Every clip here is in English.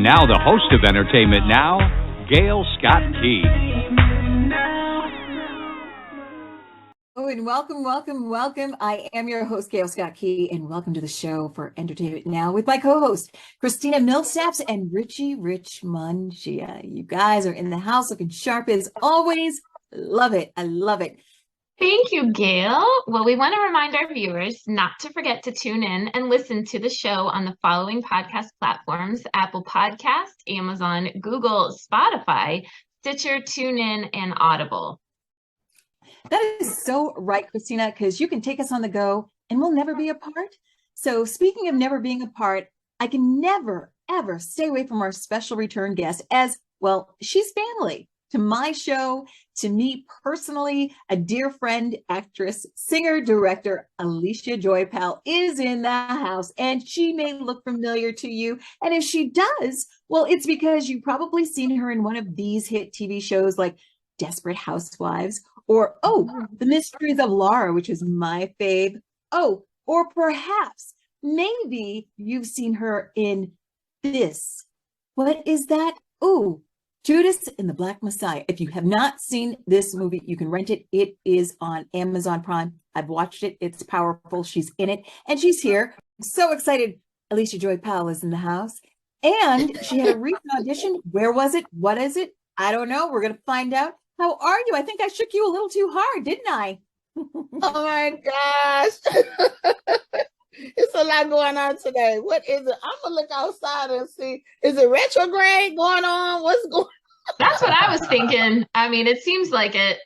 now the host of Entertainment Now, Gail Scott-Key. Oh, and welcome. I am your host, Gail Scott-Key, and welcome to the show for Entertainment Now with my co-host, Kristina Millsaps and Richie Rich Mungia. You guys are in the house looking sharp as always. Love it. I love it. Thank you, Gail. Well, we want to remind our viewers not to forget to tune in and listen to the show on the following podcast platforms: Apple Podcast, Amazon, Google, Spotify, Stitcher, TuneIn, and Audible. That is so right, Kristina, because you can take us on the go and we'll never be apart. So speaking of never being apart, I can never, ever stay away from our special return guest as, well, she's family to my show, to me personally. A dear friend, actress, singer, director, Alysia Joy Powell is in the house, and she may look familiar to you. And if she does, well, it's because you've probably seen her in one of these hit TV shows like Desperate Housewives, or, The Mysteries of Laura, which is my fave. Or perhaps, maybe you've seen her in this. What is that? Judas and the Black Messiah. If you have not seen this movie, you can rent it. It is on Amazon Prime. I've watched it. It's powerful. She's in it, and she's here. I'm so excited. Alysia Joy Powell is in the house, and she had a recent audition. Where was it? What is it? I don't know. We're going to find out. How are you? I think I shook you a little too hard, didn't I? Oh my gosh. It's a lot going on today. What is it? I'm going to look outside and see. Is it retrograde going on? What's going on? That's what I was thinking. I mean, it seems like it.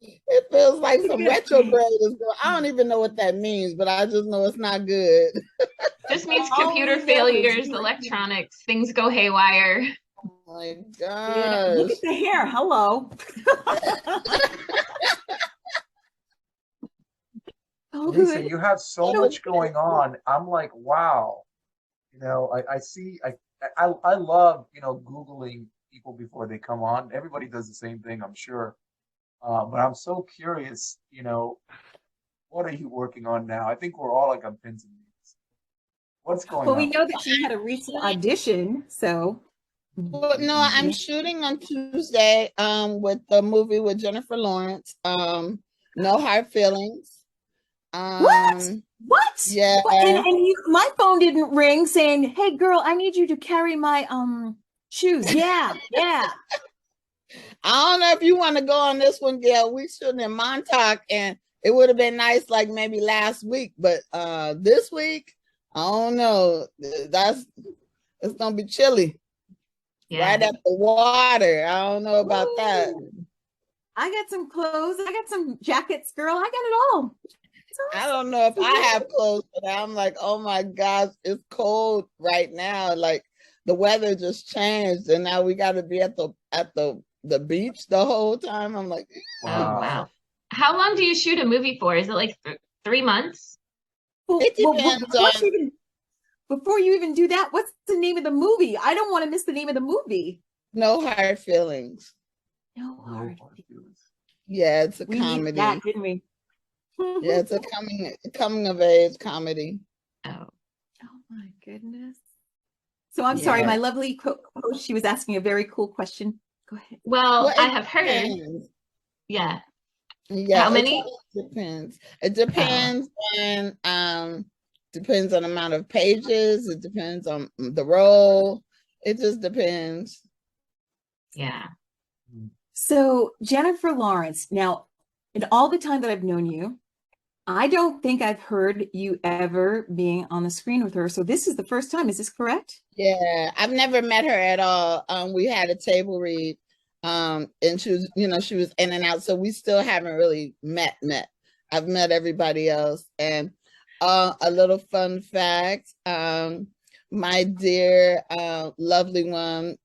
It feels like some retrograde is going. I don't even know what that means, but I just know it's not good. Just means computer failures, electronics, things go haywire. Oh my gosh. Look at the hair. Hello. Lisa, you have so much going on. I'm like, wow. You know, I love, Googling people before they come on. Everybody does the same thing, I'm sure. But I'm so curious, what are you working on now? I think we're all like on pins and needles. What's going on? Well, we know that she had a recent audition, so. Well, no, I'm shooting on Tuesday with the movie with Jennifer Lawrence, No Hard Feelings. What? Yeah. And my phone didn't ring saying, hey, girl, I need you to carry my shoes. Yeah. I don't know if you want to go on this one, Gail. We shooting in Montauk, and it would have been nice like maybe last week, but this week, I don't know. It's going to be chilly. Yeah. Right at the water. I don't know about that. I got some clothes. I got some jackets, girl. I got it all. Awesome. I don't know if I have clothes, but I'm like, oh my gosh, it's cold right now. Like the weather just changed, and now we got to be at the beach the whole time. I'm like, wow. How long do you shoot a movie for? Is it like 3 months? It depends Before you even do that, what's the name of the movie? I don't want to miss the name of the movie. No Hard Feelings. No Hard Feelings. Yeah, it's a comedy. Needed that, didn't we? Yeah, it's a coming of age comedy. Oh my goodness. So I'm sorry, my lovely co-host, she was asking a very cool question. Go ahead. Well, I have heard. Yeah. How many? It depends. It depends on depends on the amount of pages. It depends on the role. It just depends. Yeah. So Jennifer Lawrence, now, in all the time that I've known you, I don't think I've heard you ever being on the screen with her. So this is the first time. Is this correct? Yeah, I've never met her at all. We had a table read, and she was, she was in and out. So we still haven't really met. I've met everybody else. And a little fun fact, my dear, lovely one,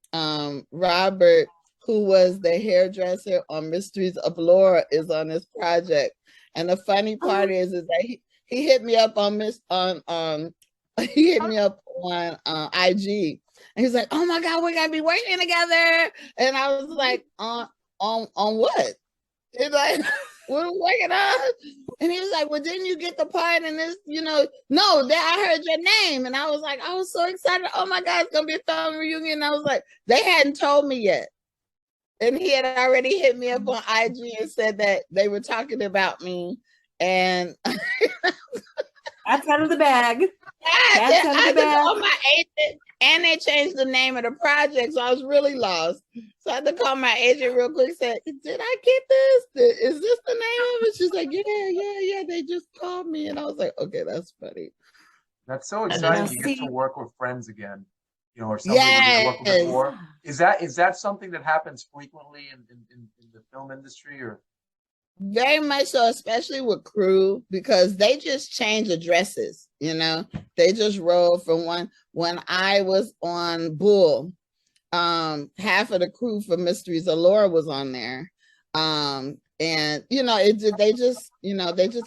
Robert, who was the hairdresser on Mysteries of Laura, is on this project. And the funny part is that he hit me up on IG, and he's like, "Oh my God, we're gonna be working together." And I was like, "On what?" He's like, "What are we working on?" And he was like, well, didn't you get the part in this, no, that I heard your name. And I was like, I was so excited. Oh my God, it's going to be a family reunion. And I was like, they hadn't told me yet. And he had already hit me up on IG and said that they were talking about me. And that's out of the bag. That's out of the bag. Call my agent, and they changed the name of the project, so I was really lost. So I had to call my agent real quick. Said, "Did I get this? Is this the name of it?" She's like, "Yeah. They just called me," and I was like, "Okay, that's funny." That's so exciting. You get to work with friends again, or somebody you worked with before. Is that something that happens frequently in the film industry, or? Very much so, especially with crew, because they just change addresses, they just roll from one. When I was on Bull, half of the crew for Mysteries of Laura was on there. And they just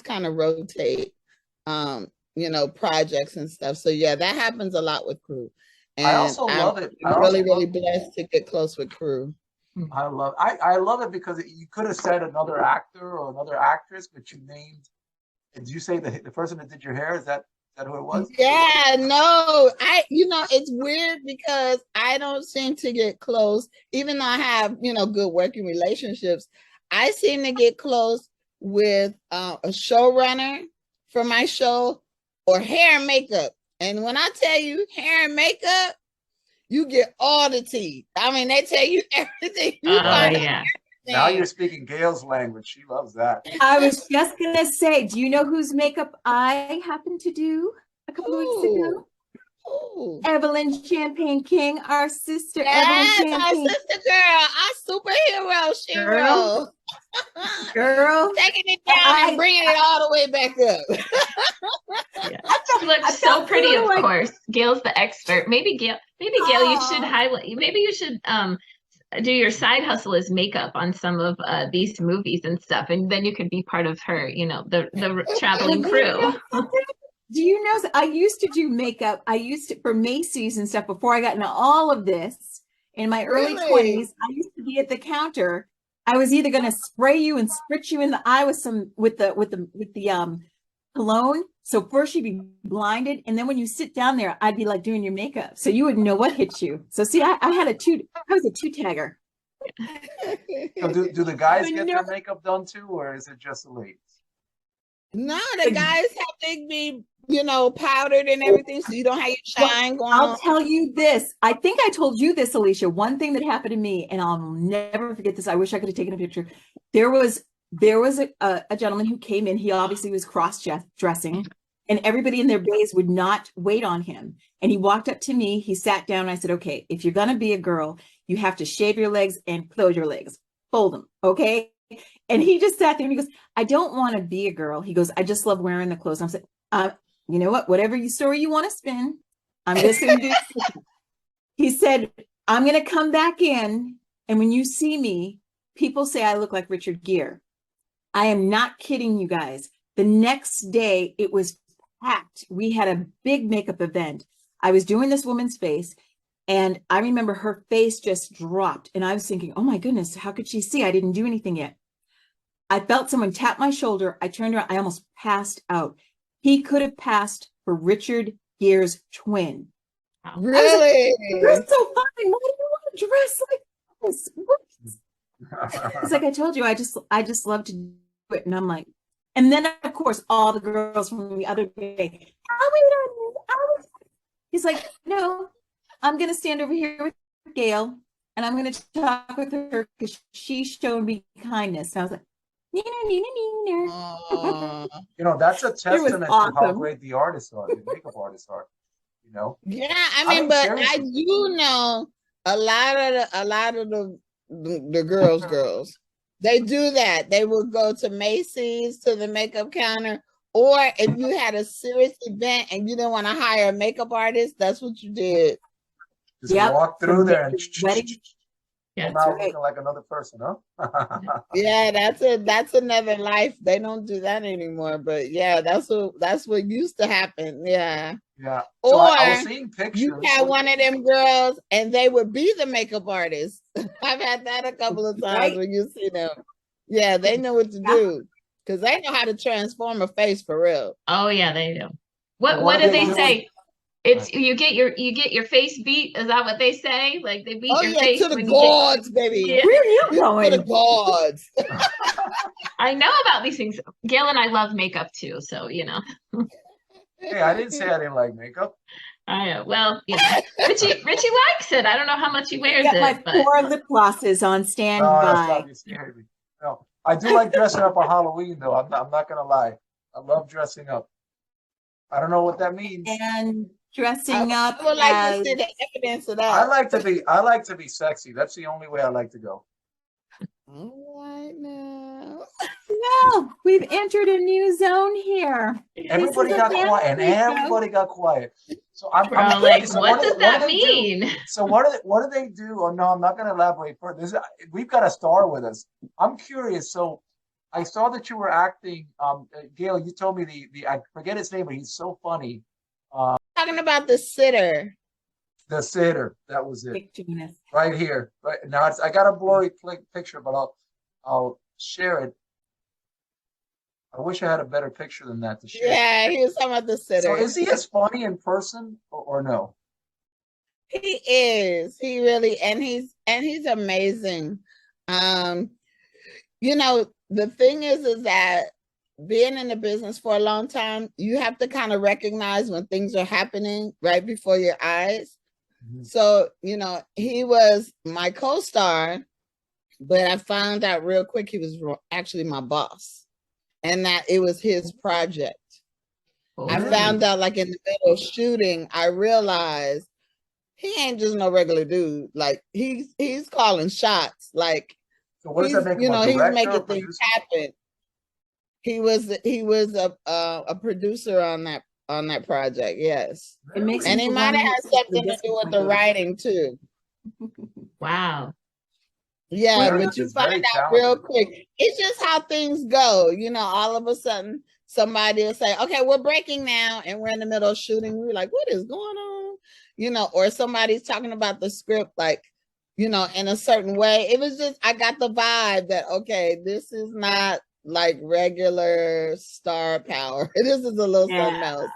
kind of rotate, projects and stuff. So yeah, that happens a lot with crew. And I also love it. I'm really blessed to get close with crew. I love it because you could have said another actor or another actress, but you named. Did you say the person that did your hair? Is that who it was? Yeah, no. It's weird because I don't seem to get close, even though I have good working relationships. I seem to get close with a showrunner for my show or hair and makeup. And when I tell you hair and makeup, you get all the tea. I mean, they tell you everything. Now you're speaking Gail's language. She loves that. I was just going to say, do you know whose makeup I happened to do a couple of weeks ago? Ooh. Evelyn Champagne King, our sister. Yes, Evelyn Champagne. our sister girl, our superhero. Girl. Taking it down and bringing it all the way back up. She looks so pretty, of course. Gail's the expert. Maybe Gail, you should highlight. Maybe you should do your side hustle as makeup on some of these movies and stuff, and then you could be part of her. The traveling crew. Do you know? I used to do makeup. For Macy's and stuff before I got into all of this. In my early 20s, I used to be at the counter. I was either going to spray you and spritz you in the eye with the cologne. So first you'd be blinded, and then when you sit down there, I'd be like doing your makeup, so you wouldn't know what hit you. So see, I was a two-tagger. So do the guys get their makeup done too, or is it just the ladies? No, the guys have to be, powdered and everything, so you don't have your shine going on. I'll tell you this. I think I told you this, Alicia. One thing that happened to me, and I'll never forget this. I wish I could have taken a picture. There was a gentleman who came in. He obviously was cross-dressing, and everybody in their bays would not wait on him. And he walked up to me. He sat down, and I said, okay, if you're going to be a girl, you have to shave your legs and close your legs. Fold them, okay? And he just sat there and he goes, I don't want to be a girl. He goes, I just love wearing the clothes. And I'm saying, you know what? Whatever story you want to spin, I'm just going to do it. He said, I'm going to come back in. And when you see me, people say I look like Richard Gere. I am not kidding you guys. The next day it was packed. We had a big makeup event. I was doing this woman's face. And I remember her face just dropped. And I was thinking, oh my goodness, how could she see? I didn't do anything yet. I felt someone tap my shoulder. I turned around. I almost passed out. He could have passed for Richard Gere's twin. Really? You're so funny. Why do you want to dress like this? It's like I told you, I just love to do it. And I'm like, and then of course, all the girls from the other day, he's like, no, I'm going to stand over here with Gail and I'm going to talk with her because she showed me kindness. And I was like, that's a testament to how great the artists are, the makeup artists are. Yeah, I mean, but seriously. I do know a lot of the girls. They do that. They will go to Macy's to the makeup counter, or if you had a serious event and you didn't want to hire a makeup artist, that's what you did. Just walk through there and Yeah, now looking like another person, huh? Yeah, that's another life. They don't do that anymore, but yeah, that's what used to happen. Yeah. Yeah. So or I was seeing pictures. You had one of them girls, and they would be the makeup artist. I've had that a couple of times when you see them. Yeah, they know what to do. because they know how to transform a face for real. Oh yeah, they do. Well, What do do they do say? It's you get your face beat. Is that what they say? Like they beat Oh your yeah, face to the when gods, baby. Yeah. Where are you To going? the gods. I know about these things. Gail and I love makeup too, so you know. Hey, I didn't say I didn't like makeup. Well, you know, Richie likes it. I don't know how much he wears Got my it, but 4 lip glosses on No, standby. stop. You scared me. No, I do like dressing up on Halloween, though. I'm not gonna lie. I love dressing up. I don't know what that means. And dressing up I would like as to see the evidence of I that. like to be sexy. That's the only way I like to go. All right now. well, we've entered a new zone here. Everybody This is a got quiet, and family show. everybody got quiet. So I'm we're all curious. like, So what do does they- what that do they do? mean? So what do they do? Oh no, I'm not going to elaborate further. We've got a star with us. I'm curious. So I saw that you were acting. Gail, you told me the I forget his name, but he's so funny. Talking about the sitter. The sitter. That was it. Big genius. Right here. Right now, I got a blurry picture, but I'll share it. I wish I had a better picture than that to share. Yeah, he was talking about the sitter. So is he as funny in person or no? He is. He really, and he's amazing. You know, the thing is that being in the business for a long time, you have to kind of recognize when things are happening right before your eyes. Mhm. So, you know, he was my co-star, but I found out real quick he was actually my boss and that it was his project. I found out like in the middle of shooting, I realized he ain't just no regular dude. Like he's calling shots. Like So what does that make him? you know, A he's director, making a things producer? happen. He was a producer on that project, yes. It makes And he me might have wonder had something to do with the writing too. Wow. Yeah, Very- but you it's very find out real talented. quick. It's just how things go. You know, all of a sudden somebody will say, okay, we're breaking now, and we're in the middle of shooting. We're like, what is going on? You know, or somebody's talking about the script, like, you know, in a certain way. It was just, I got the vibe that, okay, this is not like regular star power. This is a little something else.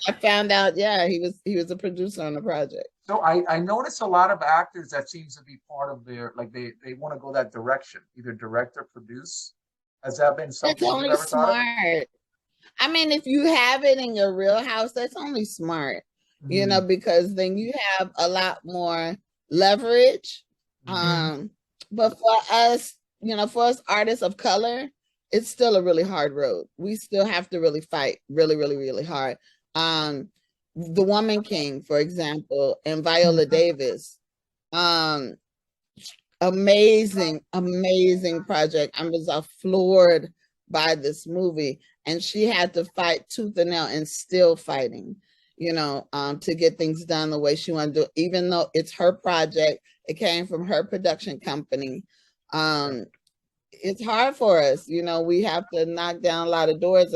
I found out, yeah, he was a producer on the project. So I notice a lot of actors that seems to be part of their, like they want to go that direction, either direct or produce. Has that been something That's you've only ever thought of? smart. I mean, if you have it in your real house, that's only smart, you know, because then you have a lot more leverage. But for us, you know, for us artists of color, it's still a really hard road. We still have to really fight really, really, really hard. The Woman King, for example, and Viola Davis, amazing project. I was floored by this movie, and she had to fight tooth and nail and still fighting, you know, to get things done the way she wanted to do, even though it's her project, it came from her production company. It's hard for us, you know, we have to knock down a lot of doors,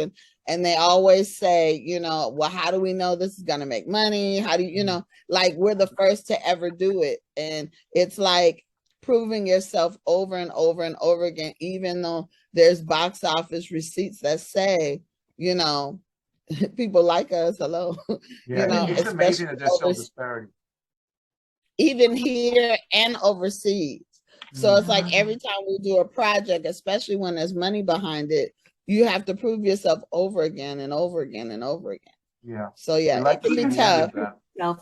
and they always say, you know, well, how do we know this is going to make money? How do you know, like we're the first to ever do it. And it's like proving yourself over and over and over again, even though there's box office receipts that say, you know, people like us, hello. Yeah, you know, it's amazing that there's so disparity. Even here and overseas. So it's like every time we do a project, especially when there's money behind it, you have to prove yourself over again and over again and over again. Yeah. So yeah, like it can be tough.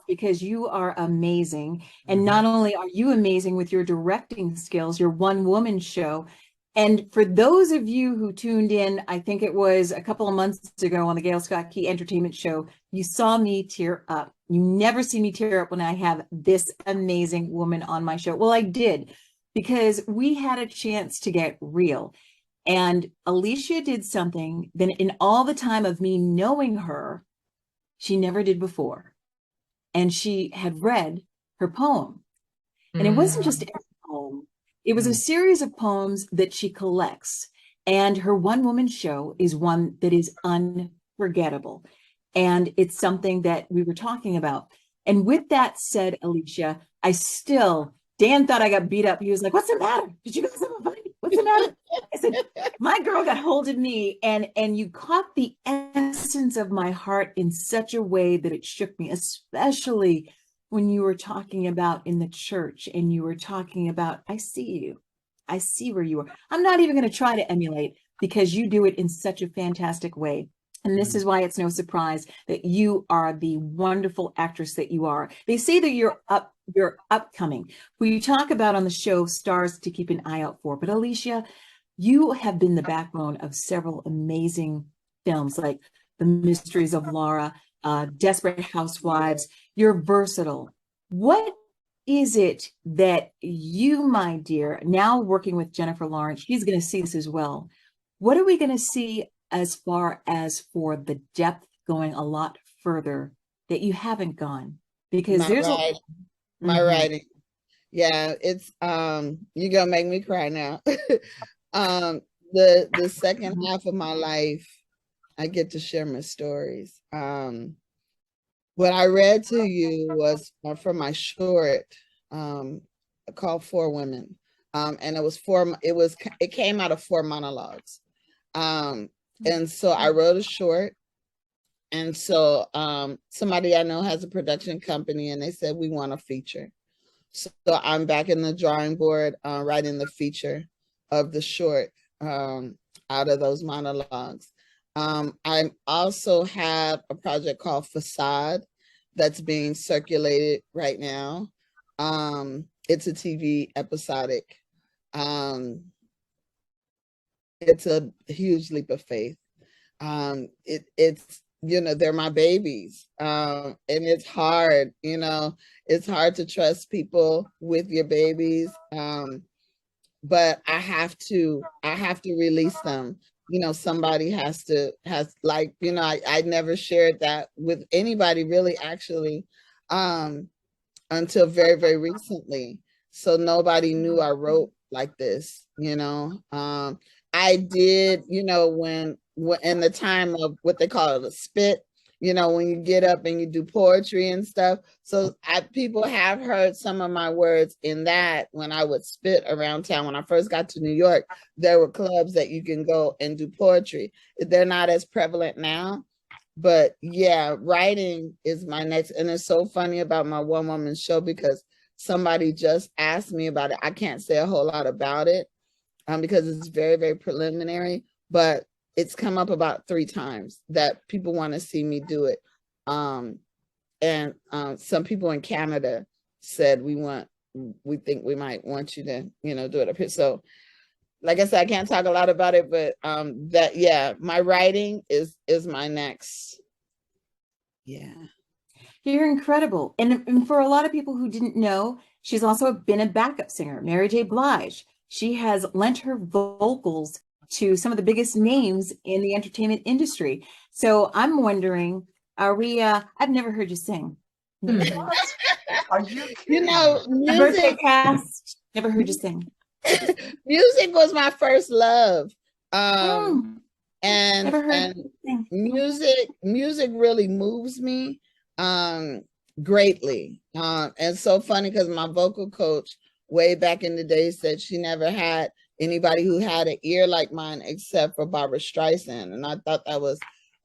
Because you are amazing. And not only are you amazing with your directing skills, your one-woman show. And for those of you who tuned in, I think it was a couple of months ago on the Gail Scott-Key Entertainment Show, you saw me tear up. You never see me tear up when I have this amazing woman on my show. Well, I did, because we had a chance to get real. And Alysia did something that in all the time of me knowing her, she never did before. And she had read her poem. And it wasn't just a poem. It was a series of poems that she collects. And her one-woman show is one that is unforgettable. And it's something that we were talking about. And with that said, Alysia, Dan thought I got beat up. He was like, what's the matter? Did you guys have a fight? what's the matter? I said, my girl got hold of me, and you caught the essence of my heart in such a way that it shook me, especially when you were talking about in the church and you were talking about, I see you. I see where you are. I'm not even going to try to emulate because you do it in such a fantastic way. And this is why it's no surprise that you are the wonderful actress that you are. They say that you're upcoming. We talk about on the show stars to keep an eye out for. But Alysia, you have been the backbone of several amazing films like The Mysteries of Laura, Desperate Housewives. You're versatile. What is it that you, my dear, now working with Jennifer Lawrence, she's going to see this as well. What are we going to see as far as for the depth going a lot further that you haven't gone? Because there's my writing. Yeah, it's you're gonna make me cry now. The second half of my life, I get to share my stories. What I read to you was from my short called Four Women. And it came out of 4 monologues. And so I wrote a short. And so somebody I know has a production company and they said, we want a feature. So I'm back in the drawing board, writing the feature of the short out of those monologues. I also have a project called Facade that's being circulated right now. It's a TV episodic. It's a huge leap of faith. It's, you know, they're my babies. And it's hard, you know, it's hard to trust people with your babies. But I have to release them. You know, somebody has like, you know, I never shared that with anybody really, actually, until very, very recently. So nobody knew I wrote like this, you know. I did, you know, when in the time of what they call it, a spit, you know, when you get up and you do poetry and stuff. So people have heard some of my words in that when I would spit around town. When I first got to New York, there were clubs that you can go and do poetry. They're not as prevalent now, but yeah, writing is my next. And it's so funny about my one woman show because somebody just asked me about it. I can't say a whole lot about it because it's very, very preliminary, but it's come up about 3 times that people want to see me do it. And some people in Canada said, we think we might want you to, you know, do it up here. So like I said, I can't talk a lot about it, but that, yeah, my writing is my next. Yeah. You're incredible. And for a lot of people who didn't know, she's also been a backup singer, Mary J. Blige. She has lent her vocals to some of the biggest names in the entertainment industry. So I'm wondering, are we, I've never heard you sing. Are you kidding? You know, Birthday cast, never heard you sing. Music was my first love. And music really moves me greatly. And so funny because my vocal coach way back in the day said she never had anybody who had an ear like mine except for Barbara Streisand. And I thought that was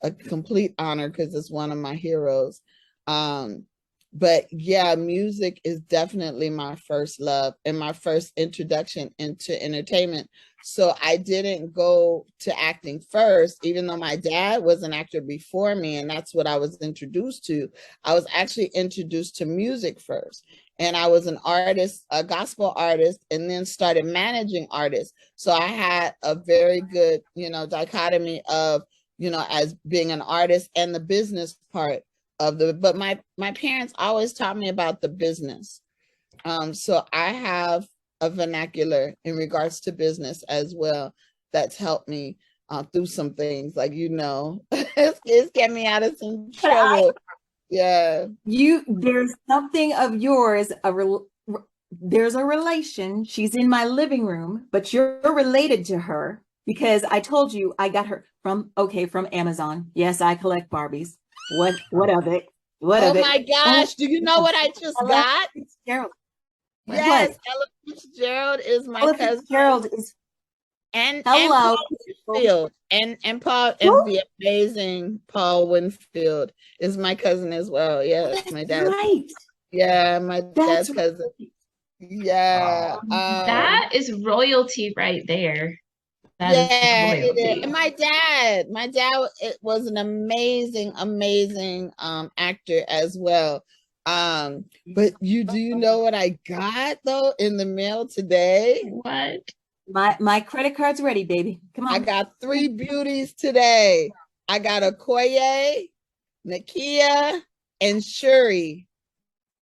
a complete honor because it's one of my heroes. But yeah, music is definitely my first love and my first introduction into entertainment. So I didn't go to acting first, even though my dad was an actor before me, and that's what I was introduced to. I was actually introduced to music first. And I was an artist, a gospel artist, and then started managing artists. So I had a very good, you know, dichotomy of, you know, as being an artist and the business part of but my parents always taught me about the business. So I have a vernacular in regards to business as well that's helped me through some things, like, you know, it's get me out of some trouble. Yeah. There's something of yours, there's a relation. She's in my living room, but you're related to her because I told you I got her from Amazon. Yes, I collect Barbies. What of it? What of it? Oh my gosh, do you know what I just got? Gerald. Yes, Ella Fitzgerald is my cousin. Fitzgerald is And Hello. Paul Winfield. And Paul and the amazing Paul Winfield is my cousin as well. Yes, That's my dad. right. Yeah, my dad's cousin. Right. Yeah. That is royalty right there. That is It royalty. is. And my dad it was an amazing actor as well. But do you know what I got though in the mail today? What? My credit card's ready, baby. Come on. I got 3 beauties today. I got Okoye, Nakia, and Shuri.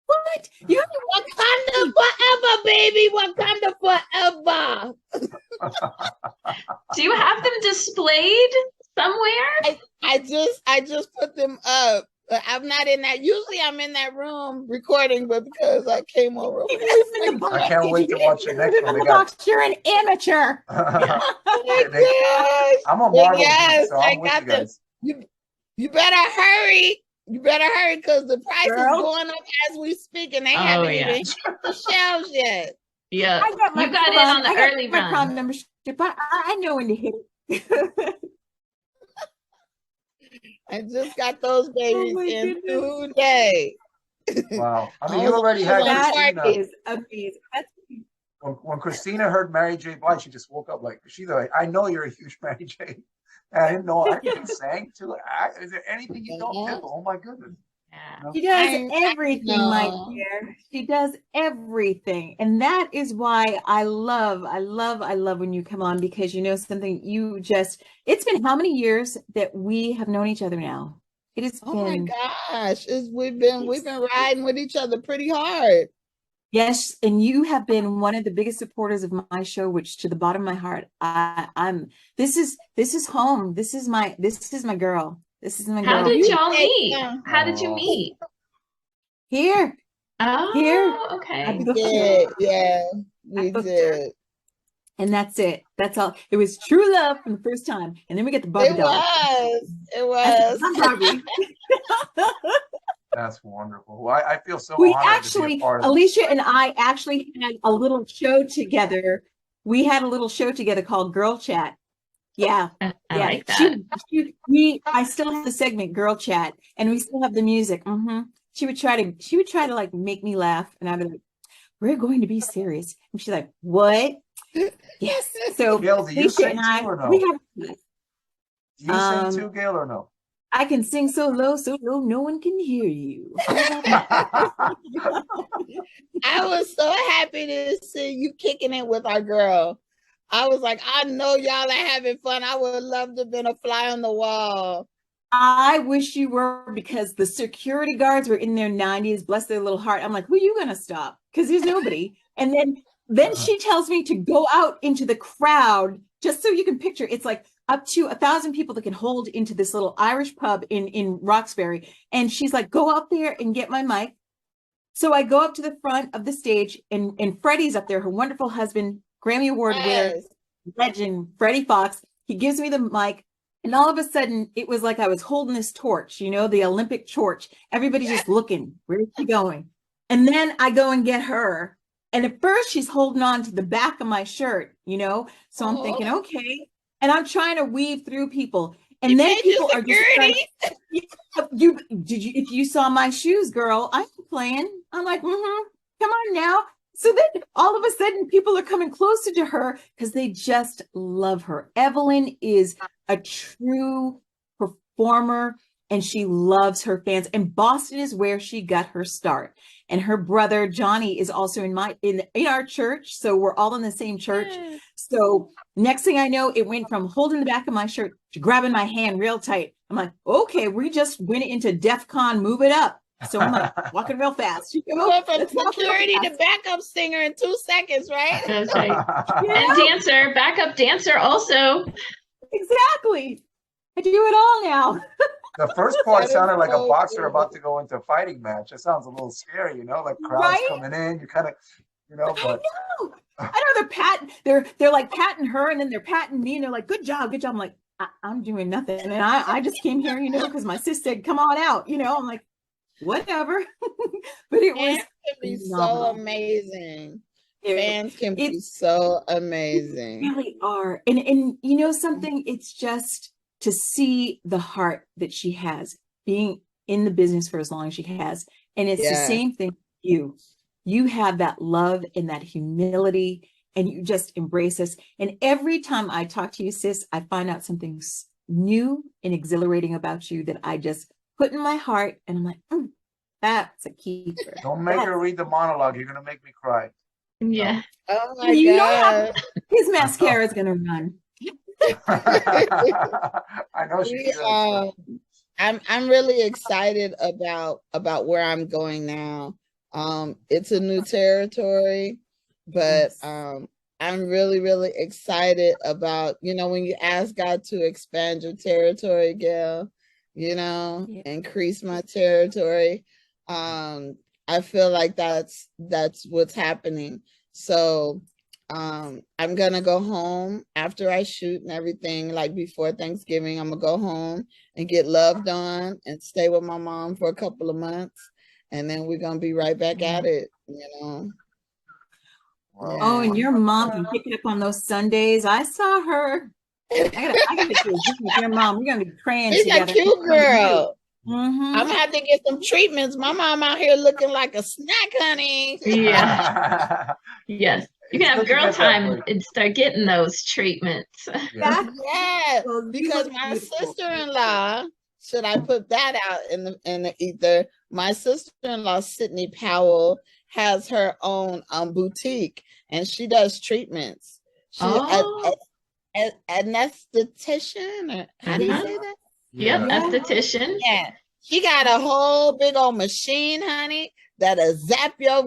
What? You Wakanda forever, baby. Wakanda forever. Do you have them displayed somewhere? I just put them up. But I'm not in that. Usually I'm in that room recording, but because I came over. I can't wait to watch the next one. You're an amateur. Oh my gosh. I'm a Marvel Yes, geek, so I'm with you guys. You better hurry. You better hurry because the price is Girl. going up as we speak, and they haven't even hit the shelves yet. Yeah. I got my You got in Prime- on the I got early my run. Prime membership. I know when to hit it. I just got those babies my in goodness. today. Wow. I mean, you already had That Kristina. is amazing. When Kristina heard Mary J. Blige, she just woke up like, she's like, I know you're a huge Mary J. And I didn't know I can sing to it. Is there anything you don't do? Oh my goodness. Yeah. She does everything, my dear. She does everything. And that is why I love when you come on, because you know something, it's been how many years that we have known each other now? It has been. My gosh. We've been riding with each other pretty hard. Yes, and you have been one of the biggest supporters of my show, which to the bottom of my heart, this is home. This is my girl. This is my girl. How did y'all meet? How did you meet? Here. Oh, Here. okay. We did. Yeah, we did. And that's it. That's all. It was true love from the first time. And then we get the Barbie doll. It was. Barbie. That's wonderful. Well, I feel so We honored actually, to be a part of Alicia and I actually had a little show together. We had a little show together called Girl Chat. Yeah. I like that. I still have the segment Girl Chat, and we still have the music. She would try to like make me laugh, and I'd be like, "We're going to be serious," and she's like, "What?" Yes. So Gail, do you Alicia sing and I, too or no? we have. Do you sing too, Gail, or no? I can sing so low no one can hear you. I was so happy to see you kicking it with our girl. I was like, I know y'all are having fun. I would love to have been a fly on the wall. I wish you were, because the security guards were in their 90s, bless their little heart. I'm like, who are you going to stop? Because there's nobody. And then she tells me to go out into the crowd, just so you can picture. It's like up to 1,000 people that can hold into this little Irish pub in Roxbury. And she's like, go up there and get my mic. So I go up to the front of the stage, and Freddie's up there, her wonderful husband, Grammy Award winner, legend, Freddie Fox. He gives me the mic. And all of a sudden, it was like I was holding this torch, the Olympic torch. Everybody's just looking, where's she going? And then I go and get her. And at first, she's holding on to the back of my shirt, So I'm thinking, okay. And I'm trying to weave through people. And then people are just like, if you saw my shoes, girl, I'm playing. I'm like, come on now. So then all of a sudden, people are coming closer to her because they just love her. Evelyn is a true performer, and she loves her fans. And Boston is where she got her start. And her brother Johnny is also in our church, so we're all in the same church. So next thing I know, it went from holding the back of my shirt to grabbing my hand real tight. I'm like, okay, we just went into DEF-CON, move it up. So I'm like walking real fast. Went from security to backup singer in 2 seconds, right? That's right. And dancer, backup dancer also. Exactly. I do it all now. The first part sounded like a boxer about to go into a fighting match. It sounds a little scary, like crowds coming in. You kind of, but I know they're like patting her, and then they're patting me, and they're like, good job. I'm like, I'm doing nothing. And I just came here, because my sis said, come on out, I'm like, whatever. But it was so amazing. Fans can be so amazing. They really are. And you know something, it's just to see the heart that she has being in the business for as long as she has. And it's the same thing with you. You have that love and that humility, and you just embrace us. And every time I talk to you, sis, I find out something new and exhilarating about you that I just put in my heart, and I'm like, that's a keeper. Don't make her read the monologue. You're gonna make me cry. Yeah. Oh my God. His mascara is gonna run. I know she does. I'm really excited about where I'm going now. It's a new territory, but I'm really, really excited about, you know, when you ask God to expand your territory, Gail, you know, increase my territory. I feel like that's what's happening. So I'm gonna go home after I shoot and everything, like before Thanksgiving. I'm gonna go home and get loved on and stay with my mom for a couple of months, and then we're gonna be right back at it, you know. Wow. Oh, and your mom can pick it up on those Sundays. I saw her. I gotta get you with your mom. We're gonna be praying She's together. a cute girl. Mm-hmm. I'm gonna have to get some treatments. My mom out here looking like a snack, honey. Yeah. Yes. You can have girl time and start getting those treatments. Yeah, Well, because my sister-in-law, should I put that out in the ether? My sister-in-law, Sydney Powell, has her own boutique, and she does treatments. She an esthetician, or how do you say that? Yep, esthetician. Yeah, she got a whole big old machine, honey, that'll zap your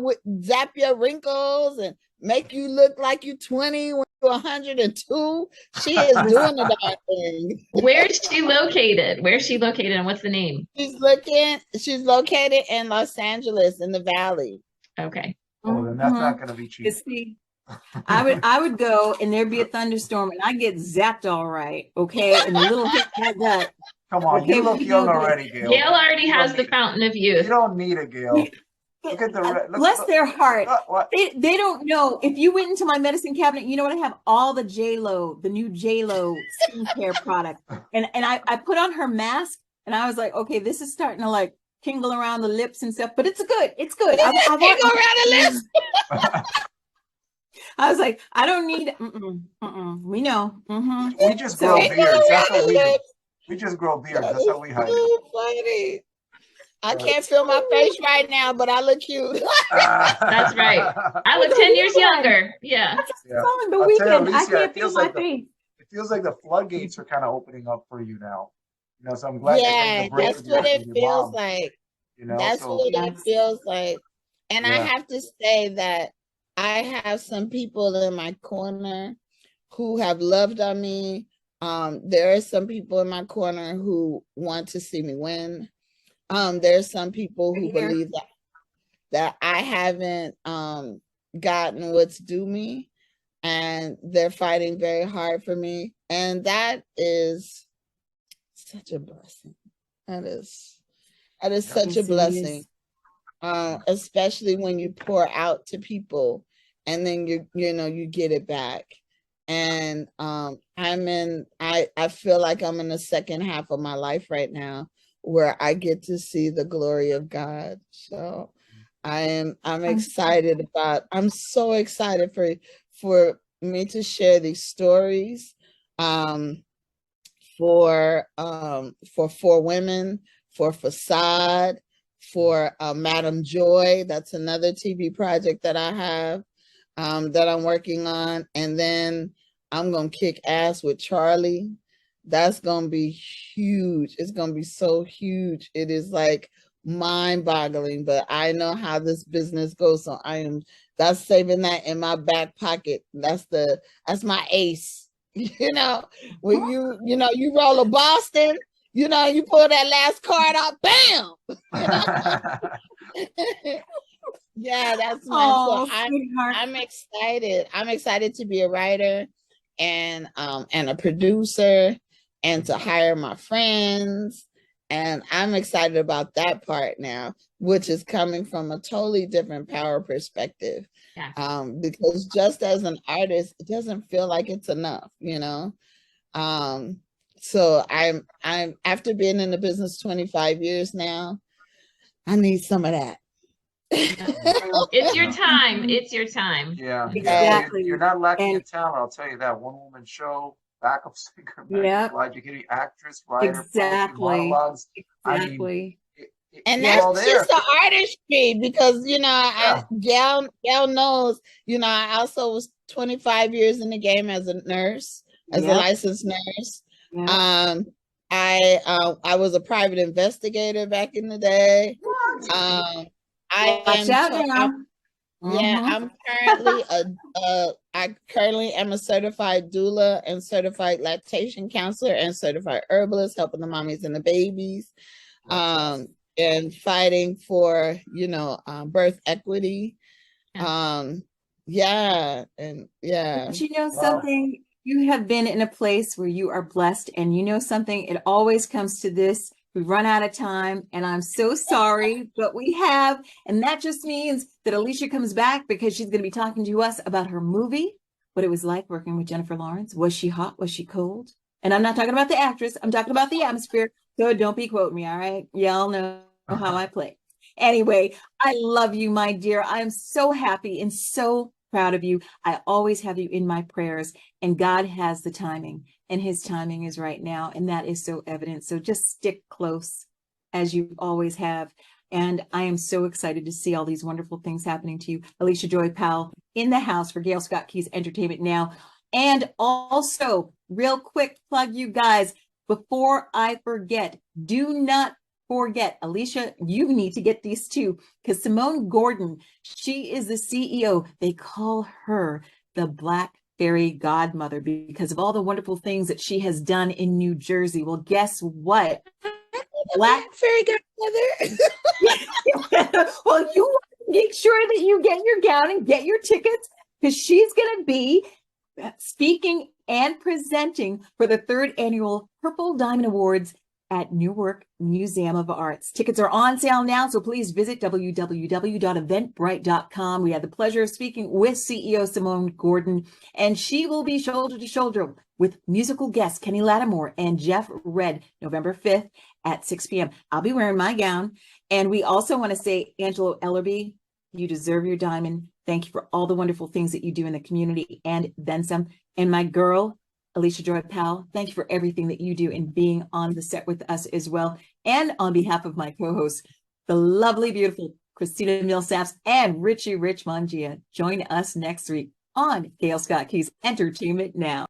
wrinkles and make you look like you're 20 when you're 102. She is doing the darn thing. Where is she located? Where is she located, and what's the name? She's located in Los Angeles in the Valley. Okay. Oh, then that's not gonna be cheap. See, I would go and there'd be a thunderstorm and I get zapped all right, okay? And the little hit like that. Come on, Okay, you look young already, Gail. Gail already has the fountain of youth. You don't need it, Gail. Look at the bless their heart. What? They don't know. If you went into my medicine cabinet, you know what? I have all the the new J-Lo skincare product. And I put on her mask and I was like, okay, this is starting to like tingle around the lips and stuff, but it's good. It's good. Tingle around the lips. I was like, I don't need we know. We just grow beards. That's what we do. We just grow beards. That's how we hide it. So funny. I can't feel my face right now, but I look cute. That's right. I look 10 years younger. Yeah. On the weekend, I can't feel my face. It feels like the floodgates are kind of opening up for you now. You know, so I'm glad. Yeah, that's what it feels like. You know, that's what it feels like. And I have to say that I have some people in my corner who have loved on me. There are some people in my corner who want to see me win. There's some people who believe that I haven't gotten what's due me, and they're fighting very hard for me. And that is such a blessing. That is such a blessing. Especially when you pour out to people and then you get it back. And I feel like I'm in the second half of my life right now where I get to see the glory of God. So I'm excited I'm so excited for me to share these stories for 4 Women, for Facade, for Madam Joy. That's another TV project that I have that I'm working on. And then I'm going to kick ass with Charlie. That's going to be huge. It's going to be so huge. It is like mind-boggling, but I know how this business goes. So that's saving that in my back pocket. That's my ace. You know, when you roll a Boston, you pull that last card out, bam. Yeah, that's my I'm excited. I'm excited to be a writer and a producer and to hire my friends And I'm excited about that part now, which is coming from a totally different power perspective. Yeah. Because just as an artist, it doesn't feel like it's enough, you know? So I'm after being in the business 25 years now, I need some of that. It's your time. It's your time. Yeah, Exactly. You're not lacking in And talent. I'll tell you that. One woman show, backup singer, yeah, Magic Kitty, actress, writer, poetry, exactly. monologues. I mean, Exactly. And you're Yeah. all that's there. just the artistry, because you know, Yeah. Gail knows, you know, I also was 25 years in the game as a nurse, as a Yep. licensed nurse. Yep. I was a private investigator back in the day. What? I Watch am out now. yeah, Mhm. I'm currently I currently am a certified doula and certified lactation counselor and certified herbalist, helping the mommies and the babies, and fighting for, you know, birth equity. Yeah, and yeah. But you know Wow. something? You have been in a place where you are blessed, and you know something? It always comes to this. We run out of time, and I'm so sorry, but we have. And that just means that Alysia comes back because she's going to be talking to us about her movie, what it was like working with Jennifer Lawrence. Was she hot? Was she cold? And I'm not talking about the actress. I'm talking about the atmosphere. So don't be quoting me, all right? Y'all know how I play. Anyway, I love you, my dear. I am so happy and so proud of you. I always have you in my prayers, and God has the timing, and his timing is right now. And that is so evident. So just stick close as you always have. And I am so excited to see all these wonderful things happening to you. Alysia Joy Powell in the house for Gail Scott-Key's Entertainment Now. And also, real quick plug, you guys, before I forget, do not forget, Alysia, you need to get these too, because Simone Gordon, she is the CEO. They call her the Black Fairy Godmother because of all the wonderful things that she has done in New Jersey. Well, guess what? Black Fairy Godmother. Well, you make sure that you get your gown and get your tickets, because she's going to be speaking and presenting for the 3rd annual Purple Diamond Awards at Newark Museum of Arts. Tickets are on sale now, so please visit www.eventbrite.com. We had the pleasure of speaking with CEO Simone Gordon, and she will be shoulder to shoulder with musical guests Kenny Lattimore and Jeff Redd, November 5th at 6 p.m. I'll be wearing my gown. And we also want to say, Angelo Ellerby, you deserve your diamond. Thank you for all the wonderful things that you do in the community and then some. And my girl, Alysia Joy Powell, thank you for everything that you do in being on the set with us as well. And on behalf of my co-hosts, the lovely, beautiful Kristina Millsaps and Richie Rich Mangia, join us next week on Gail Scott-Key's Entertainment Now.